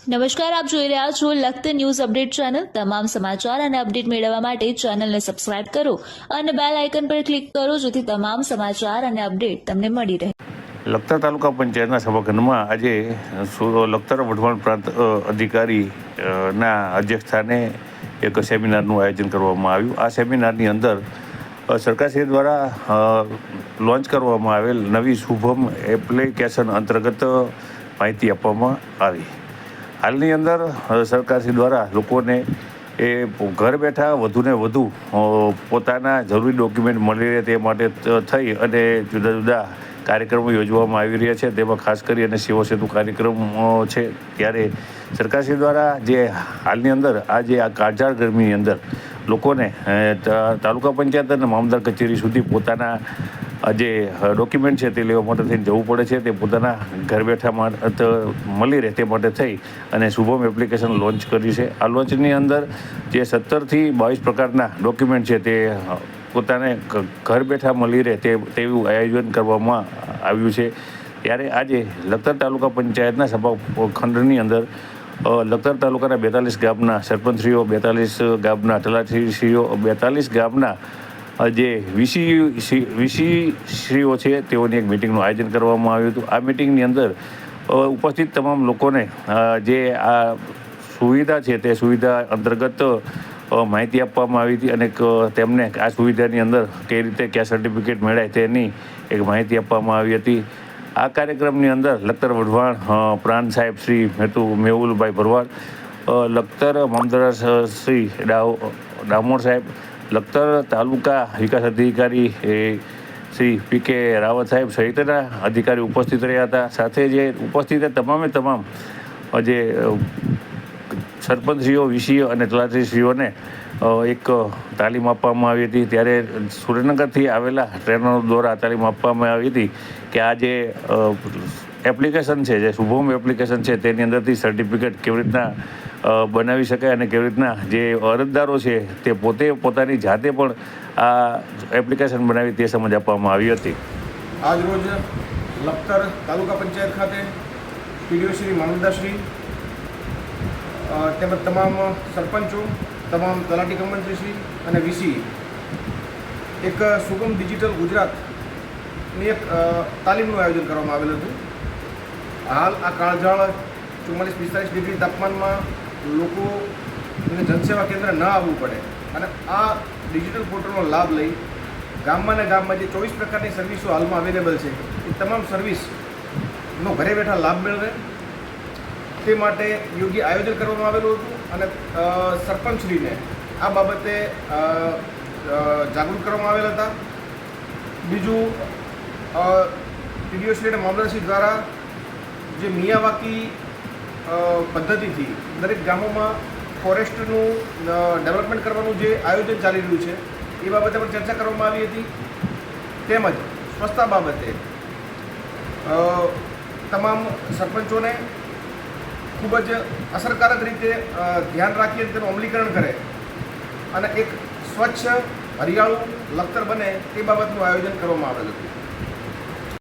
નમસ્કાર, આપ જોઈ રહ્યા છો લખત ન્યૂઝ અપડેટ ચેનલ। તમામ સમાચાર અને અપડેટ મેળવવા માટે ચેનલને સબસ્ક્રાઇબ કરો અને બેલ આઇકન પર ક્લિક કરો જેથી તમામ સમાચાર અને અપડેટ તમને મળી રહે। લખતર તાલુકા પંચાયતના સભાખંડમાં આજે લખતર વઢવાણ પ્રાંત અધિકારી ના અધ્યક્ષસ્થાને એક સેમિનારનું આયોજન કરવામાં આવ્યું। આ સેમિનારની અંદર સરકારશ્રી દ્વારા લોન્ચ કરવામાં આવેલ નવી શુભમ એપ્લિકેશન અંતર્ગત માહિતી આપવામાં આવી। હાલની અંદર સરકારશ્રી દ્વારા લોકોને એ ઘર બેઠા વધુને વધુ પોતાના જરૂરી ડોક્યુમેન્ટ મળી રહે તે માટે થઈ અને જુદા જુદા કાર્યક્રમો યોજવામાં આવી રહ્યા છે। તેમાં ખાસ કરી અને સેવા સેતુ કાર્યક્રમ છે। ત્યારે સરકારશ્રી દ્વારા જે હાલની અંદર આજે આ કાળઝાળ ગરમીની અંદર લોકોને તાલુકા પંચાયત અને મામલતદાર કચેરી સુધી પોતાના જે ડોક્યુમેન્ટ છે તે લેવા માટે થઈને જવું પડે છે। તે પોતાના ઘર બેઠા મળી રહે તે માટે થઈ અને શુભમ એપ્લિકેશન લોન્ચ કરી છે। આ લોન્ચની અંદર જે 17થી 22 પ્રકારના ડોક્યુમેન્ટ છે તે પોતાને ઘર બેઠા મળી રહે તેવું આયોજન કરવામાં આવ્યું છે। ત્યારે આજે લખતર તાલુકા પંચાયતના સભાખંડની અંદર લખતર તાલુકાના 42 ગામના સરપંચશ્રીઓ, 42 ગામના તલાટીશ્રીઓ, 42 ગામના જે વીસીશ્રીઓ છે તેઓની એક મિટિંગનું આયોજન કરવામાં આવ્યું હતું। આ મિટિંગની અંદર ઉપસ્થિત તમામ લોકોને જે આ સુવિધા છે તે સુવિધા અંતર્ગત માહિતી આપવામાં આવી હતી અને તેમને આ સુવિધાની અંદર કઈ રીતે કયા સર્ટિફિકેટ મેળાય તેની એક માહિતી આપવામાં આવી હતી। આ કાર્યક્રમની અંદર લખતર વઢવાણ પ્રાંત સાહેબ શ્રી મેહુલભાઈ ભરવાડ, લખતર મામલતદાર શ્રી ડામોર સાહેબ, લખતર તાલુકા વિકાસ અધિકારી શ્રી PK રાવત સાહેબ સહિતના અધિકારી ઉપસ્થિત રહ્યા હતા। સાથે જે ઉપસ્થિત તમામે તમામ જે સરપંચશ્રીઓ, વીસીઓ અને તલાટીશ્રીઓને એક તાલીમ આપવામાં આવી હતી। ત્યારે સુરેન્દ્રનગરથી આવેલા ટ્રેનરો દ્વારા તાલીમ આપવામાં આવી હતી કે આ જે એપ્લિકેશન છે, જે શુભમ એપ્લિકેશન છે તેની અંદરથી સર્ટિફિકેટ કેવી રીતના બનાવી શકાય અને કેવી રીતના જે અરજદારો છે તે પોતે પોતાની જાતે પણ આ એપ્લિકેશન બનાવી તે સમજ આપવામાં આવી હતી। આજ રોજ લખતર તાલુકા પંચાયત ખાતે PDO શ્રી, મામલતદારશ્રી તેમજ તમામ સરપંચો, તમામ તલાટી કમંત્રીશ્રી અને વીસી એક સુગમ ડિજિટલ ગુજરાતની એક તાલીમનું આયોજન કરવામાં આવેલું હતું। હાલ આ કાળઝાળ 44-45 ડિગ્રી તાપમાનમાં લોકોને જનસેવા કેન્દ્ર ન આવવું પડે અને આ ડિજિટલ પોર્ટલનો લાભ લઈ ગામમાં ને ગામમાં જે 24 પ્રકારની સર્વિસો હાલમાં અવેલેબલ છે એ તમામ સર્વિસનો ઘરે બેઠા લાભ મેળવે તે માટે યોગ્ય આયોજન કરવામાં આવેલું હતું અને સરપંચશ્રીને આ બાબતે જાગૃત કરવામાં આવેલા હતા। બીજું PDO શ્રી અને મામલતદારશ્રી દ્વારા જે મિયાવાકી પદ્ધતિથી દરેક ગામોમાં ફોરેસ્ટનું ડેવલપમેન્ટ કરવાનું જે આયોજન ચાલી રહ્યું છે એ બાબતે પણ ચર્ચા કરવામાં આવી હતી। તેમજ સ્વચ્છતા બાબતે તમામ સરપંચોને ખૂબ જ અસરકારક રીતે ધ્યાન રાખી અને તેનું અમલીકરણ કરે અને એક સ્વચ્છ હરિયાળું લખતર બને તે બાબતનું આયોજન કરવામાં આવેલું હતું।